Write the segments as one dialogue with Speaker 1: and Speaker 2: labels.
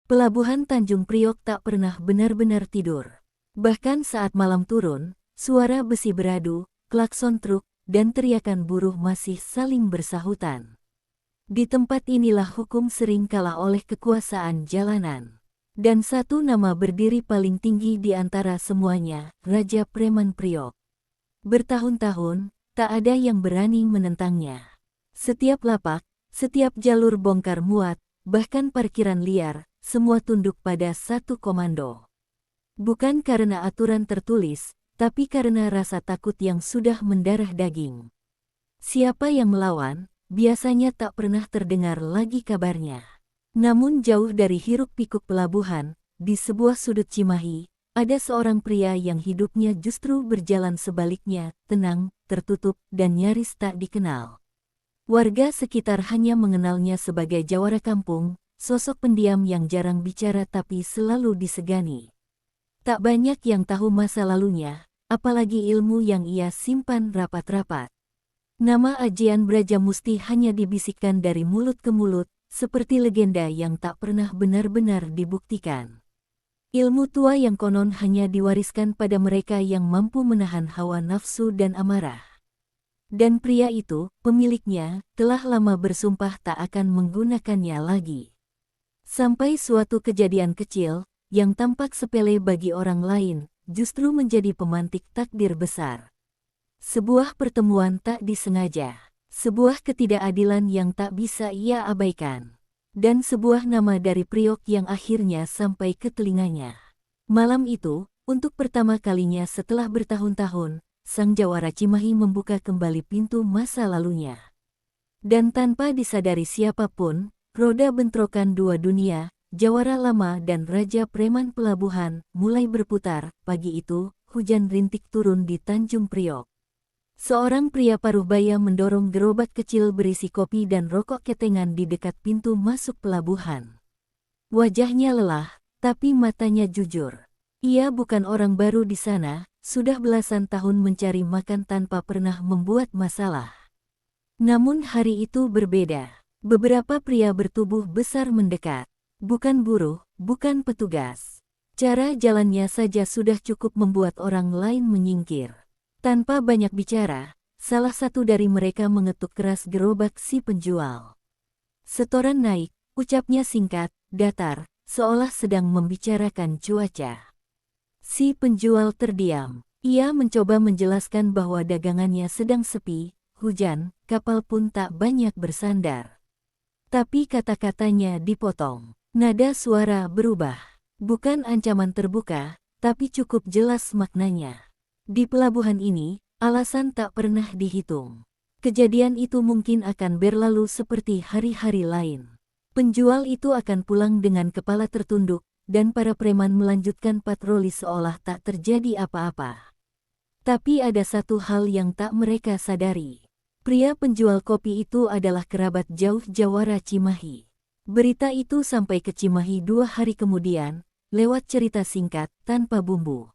Speaker 1: Pelabuhan Tanjung Priok tak pernah benar-benar tidur. Bahkan saat malam turun, suara besi beradu, klakson truk, dan teriakan buruh masih saling bersahutan. Di tempat inilah hukum sering kalah oleh kekuasaan jalanan. Dan satu nama berdiri paling tinggi di antara semuanya, Raja Preman Priok. Bertahun-tahun, tak ada yang berani menentangnya. Setiap lapak, setiap jalur bongkar muat, bahkan parkiran liar, semua tunduk pada satu komando. Bukan karena aturan tertulis, tapi karena rasa takut yang sudah mendarah daging. Siapa yang melawan, biasanya tak pernah terdengar lagi kabarnya. Namun jauh dari hiruk-pikuk pelabuhan, di sebuah sudut Cimahi, ada seorang pria yang hidupnya justru berjalan sebaliknya, tenang, tertutup, dan nyaris tak dikenal. Warga sekitar hanya mengenalnya sebagai jawara kampung, sosok pendiam yang jarang bicara tapi selalu disegani. Tak banyak yang tahu masa lalunya, apalagi ilmu yang ia simpan rapat-rapat. Nama Ajian Brajamusti hanya dibisikkan dari mulut ke mulut, seperti legenda yang tak pernah benar-benar dibuktikan. Ilmu tua yang konon hanya diwariskan pada mereka yang mampu menahan hawa nafsu dan amarah. Dan pria itu, pemiliknya, telah lama bersumpah tak akan menggunakannya lagi. Sampai suatu kejadian kecil, yang tampak sepele bagi orang lain, justru menjadi pemantik takdir besar. Sebuah pertemuan tak disengaja, sebuah ketidakadilan yang tak bisa ia abaikan, dan sebuah nama dari Priok yang akhirnya sampai ke telinganya. Malam itu, untuk pertama kalinya setelah bertahun-tahun, sang jawara Cimahi membuka kembali pintu masa lalunya. Dan tanpa disadari siapapun, roda bentrokan dua dunia, jawara lama dan raja preman pelabuhan, mulai berputar. Pagi itu, hujan rintik turun di Tanjung Priok. Seorang pria paruh baya mendorong gerobak kecil berisi kopi dan rokok ketengan di dekat pintu masuk pelabuhan. Wajahnya lelah, tapi matanya jujur. Ia bukan orang baru di sana, sudah belasan tahun mencari makan tanpa pernah membuat masalah. Namun hari itu berbeda. Beberapa pria bertubuh besar mendekat. Bukan buruh, bukan petugas. Cara jalannya saja sudah cukup membuat orang lain menyingkir. Tanpa banyak bicara, salah satu dari mereka mengetuk keras gerobak si penjual. Setoran naik, ucapnya singkat, datar, seolah sedang membicarakan cuaca. Si penjual terdiam. Ia mencoba menjelaskan bahwa dagangannya sedang sepi, hujan, kapal pun tak banyak bersandar. Tapi kata-katanya dipotong. Nada suara berubah. Bukan ancaman terbuka, tapi cukup jelas maknanya. Di pelabuhan ini, alasan tak pernah dihitung. Kejadian itu mungkin akan berlalu seperti hari-hari lain. Penjual itu akan pulang dengan kepala tertunduk, dan para preman melanjutkan patroli seolah tak terjadi apa-apa. Tapi ada satu hal yang tak mereka sadari. Pria penjual kopi itu adalah kerabat jauh jawara Cimahi. Berita itu sampai ke Cimahi 2 hari kemudian, lewat cerita singkat, tanpa bumbu.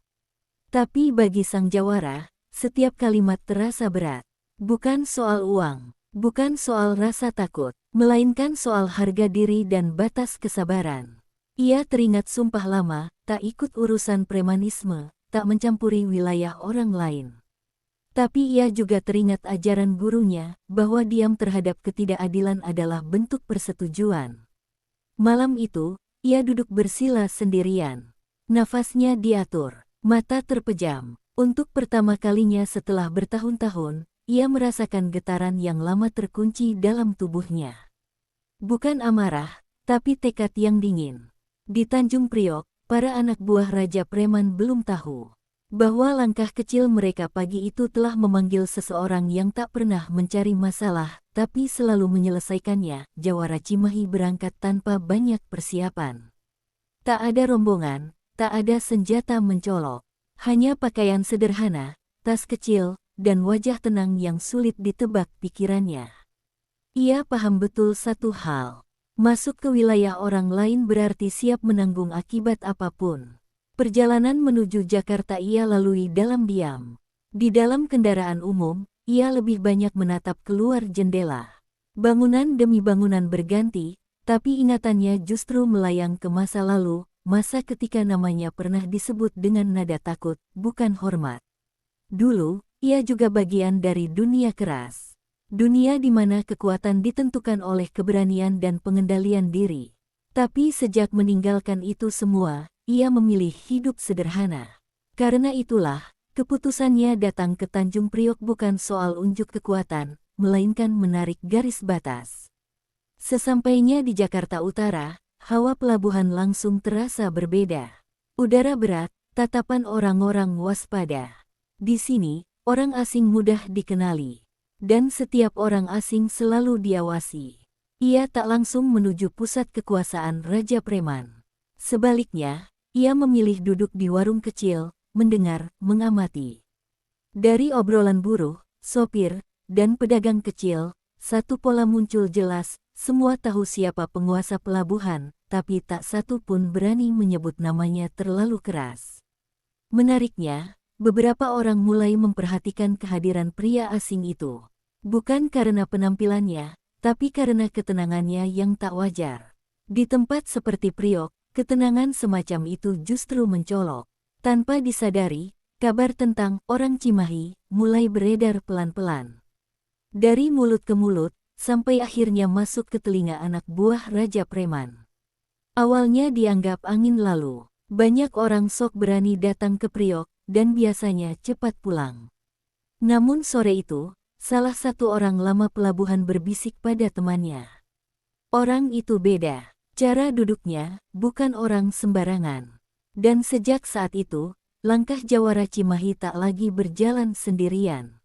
Speaker 1: Tapi bagi sang jawara, setiap kalimat terasa berat. Bukan soal uang, bukan soal rasa takut, melainkan soal harga diri dan batas kesabaran. Ia teringat sumpah lama, tak ikut urusan premanisme, tak mencampuri wilayah orang lain. Tapi ia juga teringat ajaran gurunya, bahwa diam terhadap ketidakadilan adalah bentuk persetujuan. Malam itu, ia duduk bersila sendirian. Nafasnya diatur, mata terpejam. Untuk pertama kalinya setelah bertahun-tahun, ia merasakan getaran yang lama terkunci dalam tubuhnya. Bukan amarah, tapi tekad yang dingin. Di Tanjung Priok, para anak buah Raja Preman belum tahu bahwa langkah kecil mereka pagi itu telah memanggil seseorang yang tak pernah mencari masalah, tapi selalu menyelesaikannya. Jawara Cimahi berangkat tanpa banyak persiapan. Tak ada rombongan, tak ada senjata mencolok. Hanya pakaian sederhana, tas kecil, dan wajah tenang yang sulit ditebak pikirannya. Ia paham betul satu hal. Masuk ke wilayah orang lain berarti siap menanggung akibat apapun. Perjalanan menuju Jakarta ia lalui dalam diam. Di dalam kendaraan umum, ia lebih banyak menatap keluar jendela. Bangunan demi bangunan berganti, tapi ingatannya justru melayang ke masa lalu, masa ketika namanya pernah disebut dengan nada takut, bukan hormat. Dulu, ia juga bagian dari dunia keras. Dunia di mana kekuatan ditentukan oleh keberanian dan pengendalian diri. Tapi sejak meninggalkan itu semua, ia memilih hidup sederhana. Karena itulah, keputusannya datang ke Tanjung Priok bukan soal unjuk kekuatan, melainkan menarik garis batas. Sesampainya di Jakarta Utara, hawa pelabuhan langsung terasa berbeda. Udara berat, tatapan orang-orang waspada. Di sini, orang asing mudah dikenali. Dan setiap orang asing selalu diawasi. Ia tak langsung menuju pusat kekuasaan Raja Preman. Sebaliknya, ia memilih duduk di warung kecil, mendengar, mengamati. Dari obrolan buruh, sopir, dan pedagang kecil, satu pola muncul jelas, semua tahu siapa penguasa pelabuhan, tapi tak satu pun berani menyebut namanya terlalu keras. Menariknya, beberapa orang mulai memperhatikan kehadiran pria asing itu. Bukan karena penampilannya, tapi karena ketenangannya yang tak wajar. Di tempat seperti Priok, ketenangan semacam itu justru mencolok. Tanpa disadari, kabar tentang orang Cimahi mulai beredar pelan-pelan. Dari mulut ke mulut, sampai akhirnya masuk ke telinga anak buah Raja Preman. Awalnya dianggap angin lalu, banyak orang sok berani datang ke Priok, dan biasanya cepat pulang. Namun sore itu, salah satu orang lama pelabuhan berbisik pada temannya. Orang itu beda, cara duduknya, bukan orang sembarangan. Dan sejak saat itu, langkah Jawara Cimahi tak lagi berjalan sendirian.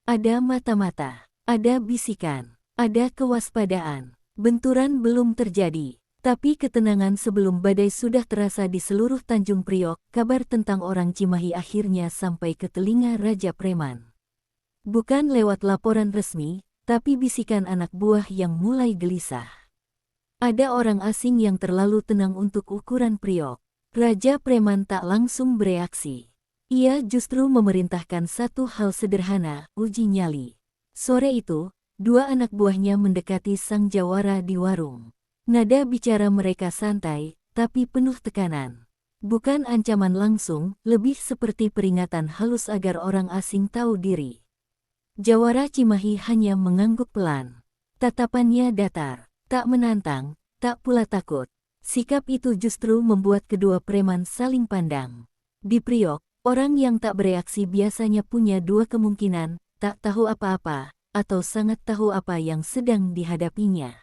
Speaker 1: Ada mata-mata, ada bisikan, ada kewaspadaan. Benturan belum terjadi, tapi ketenangan sebelum badai sudah terasa di seluruh Tanjung Priok. Kabar tentang orang Cimahi akhirnya sampai ke telinga Raja Preman. Bukan lewat laporan resmi, tapi bisikan anak buah yang mulai gelisah. Ada orang asing yang terlalu tenang untuk ukuran Priok. Raja Preman tak langsung bereaksi. Ia justru memerintahkan satu hal sederhana, uji nyali. Sore itu, dua anak buahnya mendekati sang jawara di warung. Nada bicara mereka santai, tapi penuh tekanan. Bukan ancaman langsung, lebih seperti peringatan halus agar orang asing tahu diri. Jawara Cimahi hanya mengangguk pelan. Tatapannya datar, tak menantang, tak pula takut. Sikap itu justru membuat kedua preman saling pandang. Di Priok, orang yang tak bereaksi biasanya punya dua kemungkinan, tak tahu apa-apa, atau sangat tahu apa yang sedang dihadapinya.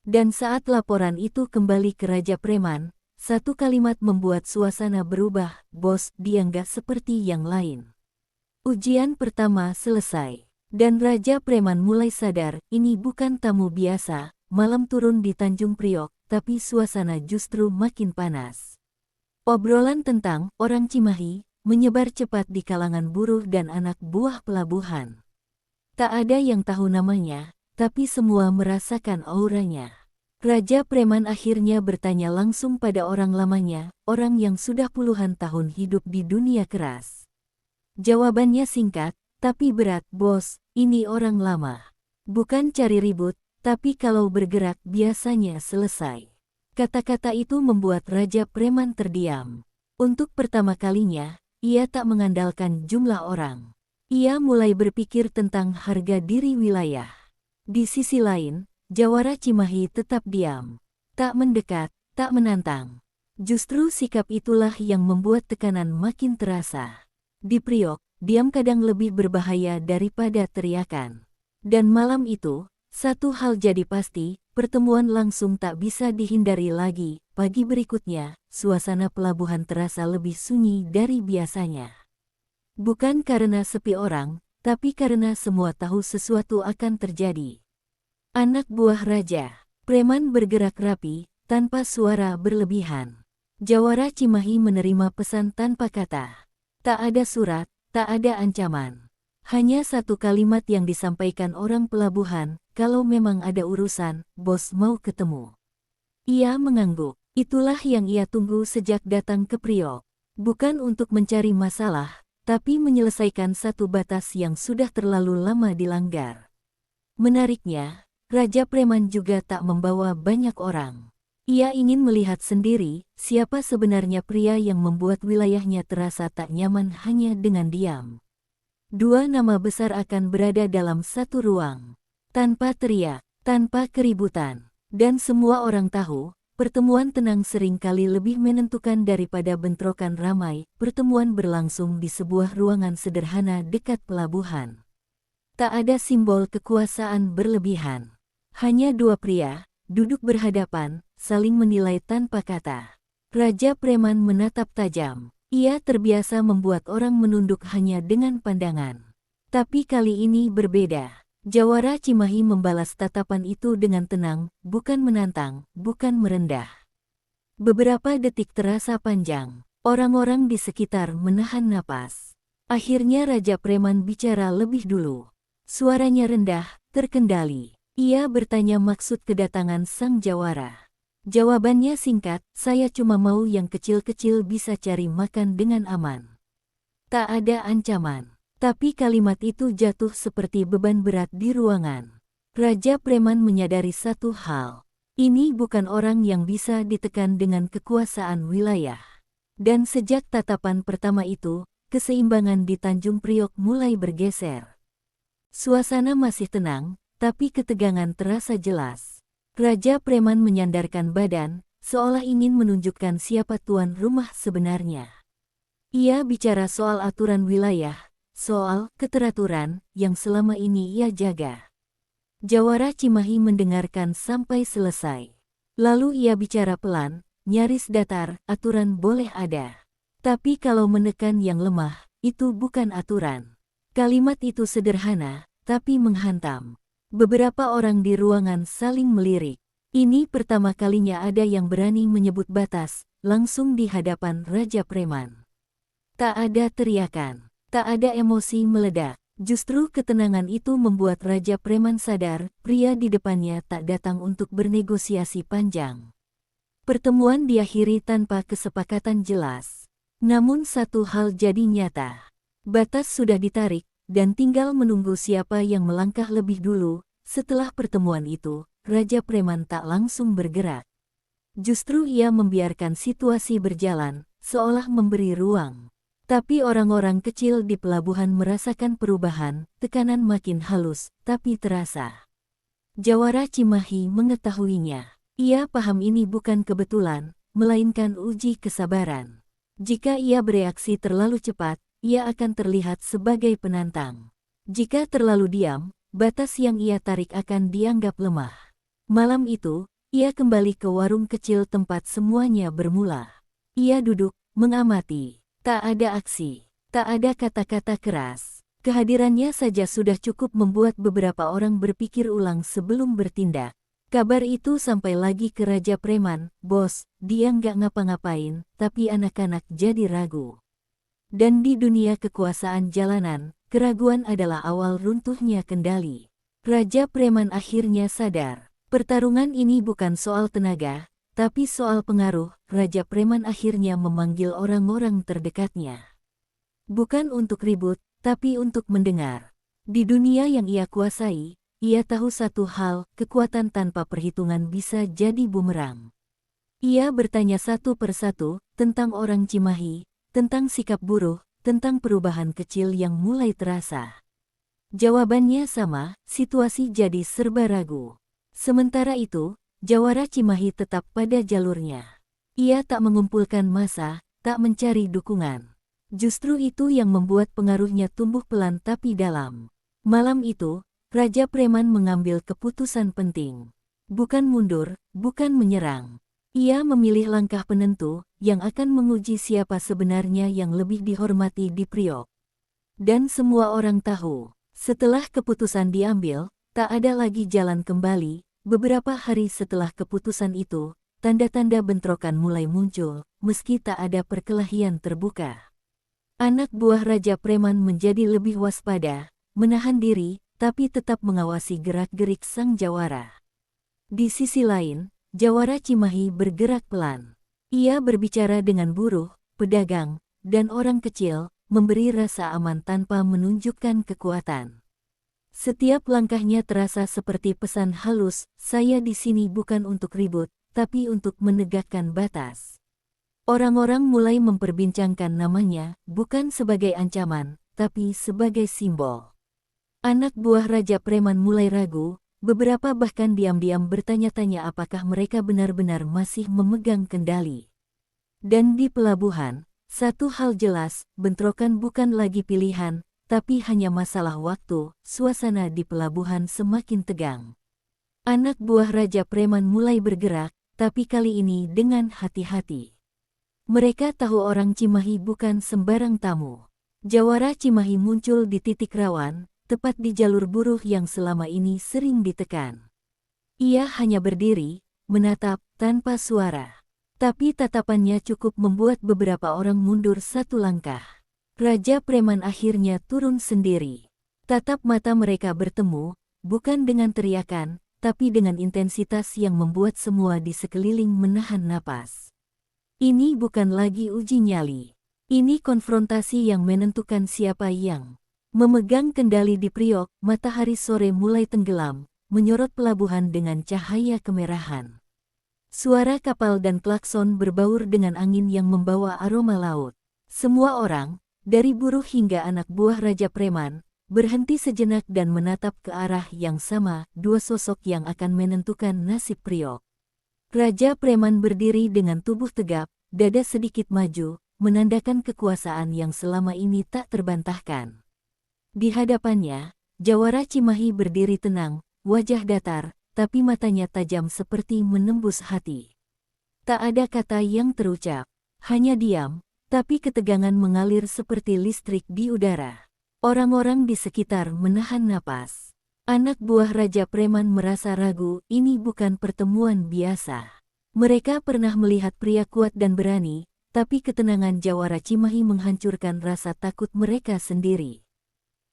Speaker 1: Dan saat laporan itu kembali ke Raja Preman, satu kalimat membuat suasana berubah, "Bos, dia nggak seperti yang lain." Ujian pertama selesai, dan Raja Preman mulai sadar ini bukan tamu biasa. Malam turun di Tanjung Priok, tapi suasana justru makin panas. Obrolan tentang orang Cimahi menyebar cepat di kalangan buruh dan anak buah pelabuhan. Tak ada yang tahu namanya, tapi semua merasakan auranya. Raja Preman akhirnya bertanya langsung pada orang lamanya, orang yang sudah puluhan tahun hidup di dunia keras. Jawabannya singkat, tapi berat, "Bos, ini orang lama. Bukan cari ribut, tapi kalau bergerak biasanya selesai." Kata-kata itu membuat Raja Preman terdiam. Untuk pertama kalinya, ia tak mengandalkan jumlah orang. Ia mulai berpikir tentang harga diri wilayah. Di sisi lain, Jawara Cimahi tetap diam. Tak mendekat, tak menantang. Justru sikap itulah yang membuat tekanan makin terasa. Di Priok, diam kadang lebih berbahaya daripada teriakan. Dan malam itu, satu hal jadi pasti, pertemuan langsung tak bisa dihindari lagi. Pagi berikutnya, suasana pelabuhan terasa lebih sunyi dari biasanya. Bukan karena sepi orang, tapi karena semua tahu sesuatu akan terjadi. Anak buah Raja Preman bergerak rapi, tanpa suara berlebihan. Jawara Cimahi menerima pesan tanpa kata. Tak ada surat, tak ada ancaman. Hanya satu kalimat yang disampaikan orang pelabuhan, "Kalau memang ada urusan, bos mau ketemu." Ia mengangguk. Itulah yang ia tunggu sejak datang ke Priok. Bukan untuk mencari masalah, tapi menyelesaikan satu batas yang sudah terlalu lama dilanggar. Menariknya, Raja Preman juga tak membawa banyak orang. Ia ingin melihat sendiri siapa sebenarnya pria yang membuat wilayahnya terasa tak nyaman hanya dengan diam. Dua nama besar akan berada dalam satu ruang. Tanpa teriak, tanpa keributan. Dan semua orang tahu, pertemuan tenang seringkali lebih menentukan daripada bentrokan ramai. Pertemuan berlangsung di sebuah ruangan sederhana dekat pelabuhan. Tak ada simbol kekuasaan berlebihan. Hanya dua pria, duduk berhadapan, saling menilai tanpa kata. Raja Preman menatap tajam. Ia terbiasa membuat orang menunduk hanya dengan pandangan. Tapi kali ini berbeda. Jawara Cimahi membalas tatapan itu dengan tenang, bukan menantang, bukan merendah. Beberapa detik terasa panjang. Orang-orang di sekitar menahan napas. Akhirnya Raja Preman bicara lebih dulu. Suaranya rendah, terkendali. Ia bertanya maksud kedatangan sang jawara. Jawabannya singkat, saya cuma mau yang kecil-kecil bisa cari makan dengan aman. Tak ada ancaman. Tapi kalimat itu jatuh seperti beban berat di ruangan. Raja Preman menyadari satu hal. Ini bukan orang yang bisa ditekan dengan kekuasaan wilayah. Dan sejak tatapan pertama itu, keseimbangan di Tanjung Priok mulai bergeser. Suasana masih tenang, tapi ketegangan terasa jelas. Raja Preman menyandarkan badan, seolah ingin menunjukkan siapa tuan rumah sebenarnya. Ia bicara soal aturan wilayah, soal keteraturan yang selama ini ia jaga. Jawara Cimahi mendengarkan sampai selesai. Lalu ia bicara pelan, nyaris datar, aturan boleh ada. Tapi kalau menekan yang lemah, itu bukan aturan. Kalimat itu sederhana, tapi menghantam. Beberapa orang di ruangan saling melirik. Ini pertama kalinya ada yang berani menyebut batas, langsung di hadapan Raja Preman. Tak ada teriakan, tak ada emosi meledak. Justru ketenangan itu membuat Raja Preman sadar, pria di depannya tak datang untuk bernegosiasi panjang. Pertemuan diakhiri tanpa kesepakatan jelas. Namun satu hal jadi nyata. Batas sudah ditarik, dan tinggal menunggu siapa yang melangkah lebih dulu. Setelah pertemuan itu, Raja Preman tak langsung bergerak. Justru ia membiarkan situasi berjalan, seolah memberi ruang. Tapi orang-orang kecil di pelabuhan merasakan perubahan, tekanan makin halus, tapi terasa. Jawara Cimahi mengetahuinya. Ia paham ini bukan kebetulan, melainkan uji kesabaran. Jika ia bereaksi terlalu cepat, ia akan terlihat sebagai penantang. Jika terlalu diam, batas yang ia tarik akan dianggap lemah. Malam itu, ia kembali ke warung kecil tempat semuanya bermula. Ia duduk, mengamati. Tak ada aksi, tak ada kata-kata keras. Kehadirannya saja sudah cukup membuat beberapa orang berpikir ulang sebelum bertindak. Kabar itu sampai lagi ke Raja Preman, bos, dia nggak ngapa-ngapain, tapi anak-anak jadi ragu. Dan di dunia kekuasaan jalanan, keraguan adalah awal runtuhnya kendali. Raja Preman akhirnya sadar, pertarungan ini bukan soal tenaga, tapi soal pengaruh. Raja Preman akhirnya memanggil orang-orang terdekatnya. Bukan untuk ribut, tapi untuk mendengar. Di dunia yang ia kuasai, ia tahu satu hal, kekuatan tanpa perhitungan bisa jadi bumerang. Ia bertanya satu persatu, tentang orang Cimahi, tentang sikap buruh, tentang perubahan kecil yang mulai terasa. Jawabannya sama, situasi jadi serba ragu. Sementara itu, Jawara Cimahi tetap pada jalurnya. Ia tak mengumpulkan massa, tak mencari dukungan. Justru itu yang membuat pengaruhnya tumbuh pelan tapi dalam. Malam itu, Raja Preman mengambil keputusan penting. Bukan mundur, bukan menyerang. Ia memilih langkah penentu, yang akan menguji siapa sebenarnya yang lebih dihormati di Priok. Dan semua orang tahu, setelah keputusan diambil, tak ada lagi jalan kembali. Beberapa hari setelah keputusan itu, tanda-tanda bentrokan mulai muncul, meski tak ada perkelahian terbuka. Anak buah Raja Preman menjadi lebih waspada, menahan diri, tapi tetap mengawasi gerak-gerik sang jawara. Di sisi lain, Jawara Cimahi bergerak pelan. Ia berbicara dengan buruh, pedagang, dan orang kecil, memberi rasa aman tanpa menunjukkan kekuatan. Setiap langkahnya terasa seperti pesan halus, saya di sini bukan untuk ribut, tapi untuk menegakkan batas. Orang-orang mulai memperbincangkan namanya, bukan sebagai ancaman, tapi sebagai simbol. Anak buah Raja Preman mulai ragu, beberapa bahkan diam-diam bertanya-tanya apakah mereka benar-benar masih memegang kendali. Dan di pelabuhan, satu hal jelas, bentrokan bukan lagi pilihan, tapi hanya masalah waktu. Suasana di pelabuhan semakin tegang. Anak buah Raja Preman mulai bergerak, tapi kali ini dengan hati-hati. Mereka tahu orang Cimahi bukan sembarang tamu. Jawara Cimahi muncul di titik rawan, tepat di jalur buruh yang selama ini sering ditekan. Ia hanya berdiri, menatap, tanpa suara. Tapi tatapannya cukup membuat beberapa orang mundur satu langkah. Raja Preman akhirnya turun sendiri. Tatap mata mereka bertemu, bukan dengan teriakan, tapi dengan intensitas yang membuat semua di sekeliling menahan napas. Ini bukan lagi uji nyali. Ini konfrontasi yang menentukan siapa yang memegang kendali di Priok. Matahari sore mulai tenggelam, menyorot pelabuhan dengan cahaya kemerahan. Suara kapal dan klakson berbaur dengan angin yang membawa aroma laut. Semua orang, dari buruh hingga anak buah Raja Preman, berhenti sejenak dan menatap ke arah yang sama, dua sosok yang akan menentukan nasib Priok. Raja Preman berdiri dengan tubuh tegap, dada sedikit maju, menandakan kekuasaan yang selama ini tak terbantahkan. Di hadapannya, Jawara Cimahi berdiri tenang, wajah datar, tapi matanya tajam seperti menembus hati. Tak ada kata yang terucap, hanya diam, tapi ketegangan mengalir seperti listrik di udara. Orang-orang di sekitar menahan napas. Anak buah Raja Preman merasa ragu, ini bukan pertemuan biasa. Mereka pernah melihat pria kuat dan berani, tapi ketenangan Jawara Cimahi menghancurkan rasa takut mereka sendiri.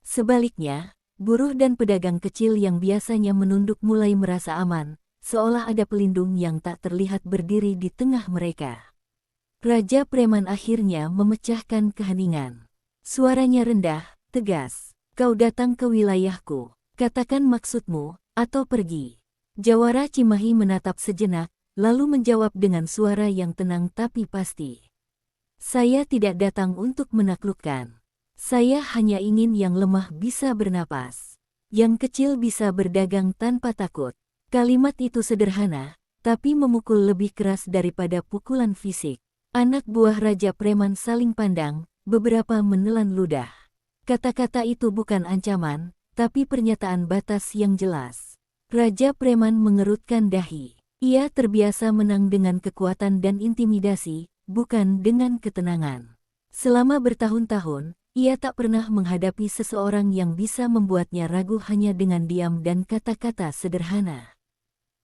Speaker 1: Sebaliknya, buruh dan pedagang kecil yang biasanya menunduk mulai merasa aman, seolah ada pelindung yang tak terlihat berdiri di tengah mereka. Raja Preman akhirnya memecahkan keheningan. Suaranya rendah, tegas. Kau datang ke wilayahku, katakan maksudmu, atau pergi. Jawara Cimahi menatap sejenak, lalu menjawab dengan suara yang tenang tapi pasti. Saya tidak datang untuk menaklukkan. Saya hanya ingin yang lemah bisa bernapas. Yang kecil bisa berdagang tanpa takut. Kalimat itu sederhana, tapi memukul lebih keras daripada pukulan fisik. Anak buah Raja Preman saling pandang, beberapa menelan ludah. Kata-kata itu bukan ancaman, tapi pernyataan batas yang jelas. Raja Preman mengerutkan dahi. Ia terbiasa menang dengan kekuatan dan intimidasi, bukan dengan ketenangan. Selama bertahun-tahun, ia tak pernah menghadapi seseorang yang bisa membuatnya ragu hanya dengan diam dan kata-kata sederhana.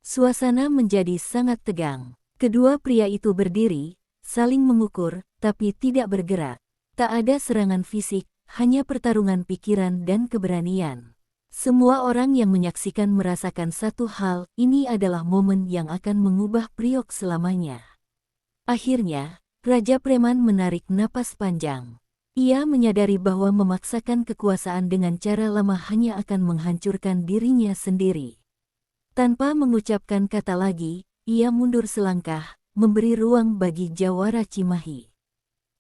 Speaker 1: Suasana menjadi sangat tegang. Kedua pria itu berdiri, saling mengukur, tapi tidak bergerak. Tak ada serangan fisik, hanya pertarungan pikiran dan keberanian. Semua orang yang menyaksikan merasakan satu hal, ini adalah momen yang akan mengubah Priok selamanya. Akhirnya, Raja Preman menarik napas panjang. Ia menyadari bahwa memaksakan kekuasaan dengan cara lama hanya akan menghancurkan dirinya sendiri. Tanpa mengucapkan kata lagi, ia mundur selangkah, memberi ruang bagi Jawara Cimahi.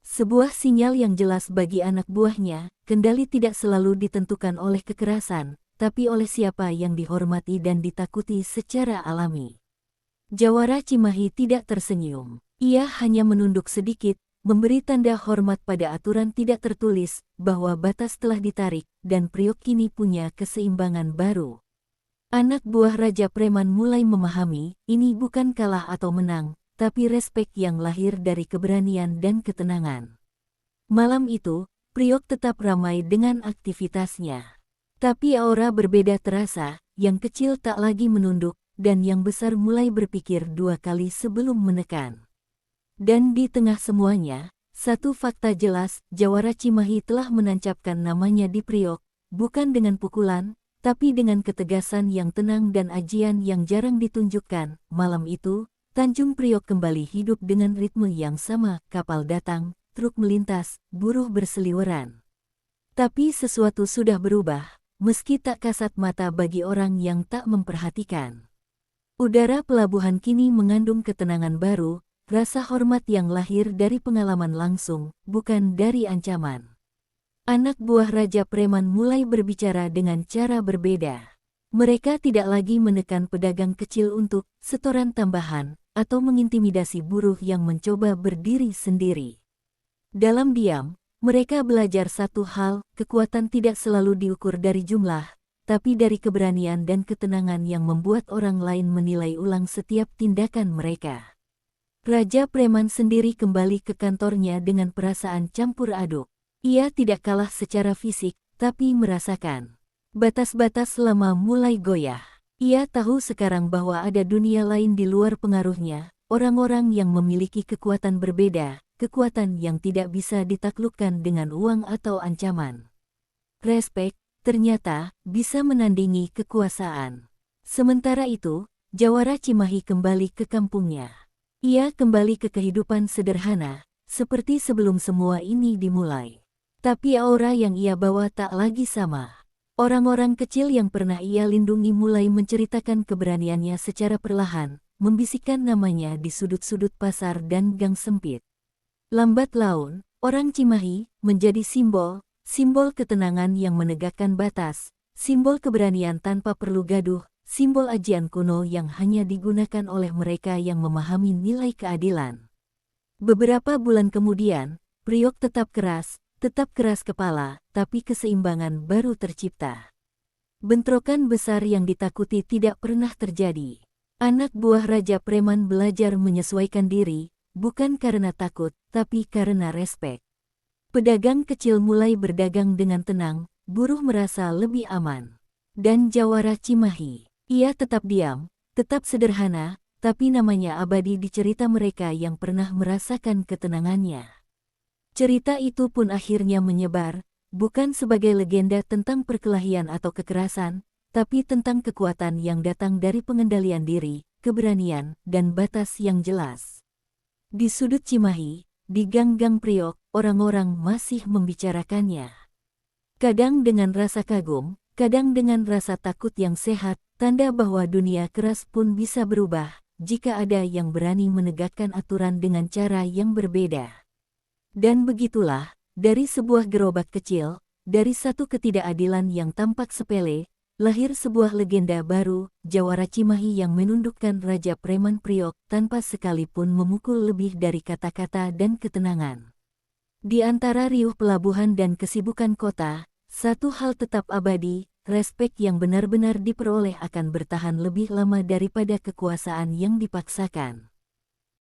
Speaker 1: Sebuah sinyal yang jelas bagi anak buahnya, kendali tidak selalu ditentukan oleh kekerasan, tapi oleh siapa yang dihormati dan ditakuti secara alami. Jawara Cimahi tidak tersenyum. Ia hanya menunduk sedikit, memberi tanda hormat pada aturan tidak tertulis, bahwa batas telah ditarik, dan Priok kini punya keseimbangan baru. Anak buah Raja Preman mulai memahami, ini bukan kalah atau menang, tapi respek yang lahir dari keberanian dan ketenangan. Malam itu, Priok tetap ramai dengan aktivitasnya. Tapi aura berbeda terasa, yang kecil tak lagi menunduk, dan yang besar mulai berpikir dua kali sebelum menekan. Dan di tengah semuanya, satu fakta jelas, Jawara Cimahi telah menancapkan namanya di Priok, bukan dengan pukulan, tapi dengan ketegasan yang tenang dan ajian yang jarang ditunjukkan. Malam itu, Tanjung Priok kembali hidup dengan ritme yang sama, kapal datang, truk melintas, buruh berseliweran. Tapi sesuatu sudah berubah, meski tak kasat mata bagi orang yang tak memperhatikan. Udara pelabuhan kini mengandung ketenangan baru, rasa hormat yang lahir dari pengalaman langsung, bukan dari ancaman. Anak buah Raja Preman mulai berbicara dengan cara berbeda. Mereka tidak lagi menekan pedagang kecil untuk setoran tambahan atau mengintimidasi buruh yang mencoba berdiri sendiri. Dalam diam, mereka belajar satu hal, kekuatan tidak selalu diukur dari jumlah, tapi dari keberanian dan ketenangan yang membuat orang lain menilai ulang setiap tindakan mereka. Raja Preman sendiri kembali ke kantornya dengan perasaan campur aduk. Ia tidak kalah secara fisik, tapi merasakan. Batas-batas lama mulai goyah. Ia tahu sekarang bahwa ada dunia lain di luar pengaruhnya, orang-orang yang memiliki kekuatan berbeda, kekuatan yang tidak bisa ditaklukkan dengan uang atau ancaman. Respek, ternyata, bisa menandingi kekuasaan. Sementara itu, Jawara Cimahi kembali ke kampungnya. Ia kembali ke kehidupan sederhana, seperti sebelum semua ini dimulai. Tapi aura yang ia bawa tak lagi sama. Orang-orang kecil yang pernah ia lindungi mulai menceritakan keberaniannya secara perlahan, membisikkan namanya di sudut-sudut pasar dan gang sempit. Lambat laun, orang Cimahi menjadi simbol ketenangan yang menegakkan batas, simbol keberanian tanpa perlu gaduh, simbol ajian kuno yang hanya digunakan oleh mereka yang memahami nilai keadilan. Beberapa bulan kemudian, Priok tetap keras kepala, tapi keseimbangan baru tercipta. Bentrokan besar yang ditakuti tidak pernah terjadi. Anak buah Raja Preman belajar menyesuaikan diri, bukan karena takut, tapi karena respek. Pedagang kecil mulai berdagang dengan tenang, buruh merasa lebih aman. Dan Jawara Cimahi, ia tetap diam, tetap sederhana, tapi namanya abadi di cerita mereka yang pernah merasakan ketenangannya. Cerita itu pun akhirnya menyebar, bukan sebagai legenda tentang perkelahian atau kekerasan, tapi tentang kekuatan yang datang dari pengendalian diri, keberanian, dan batas yang jelas. Di sudut Cimahi, di gang-gang Priok, orang-orang masih membicarakannya. Kadang dengan rasa kagum, kadang dengan rasa takut yang sehat, tanda bahwa dunia keras pun bisa berubah, jika ada yang berani menegakkan aturan dengan cara yang berbeda. Dan begitulah, dari sebuah gerobak kecil, dari satu ketidakadilan yang tampak sepele, lahir sebuah legenda baru, Jawara Cimahi yang menundukkan Raja Preman Priok tanpa sekalipun memukul lebih dari kata-kata dan ketenangan. Di antara riuh pelabuhan dan kesibukan kota, satu hal tetap abadi, respek yang benar-benar diperoleh akan bertahan lebih lama daripada kekuasaan yang dipaksakan.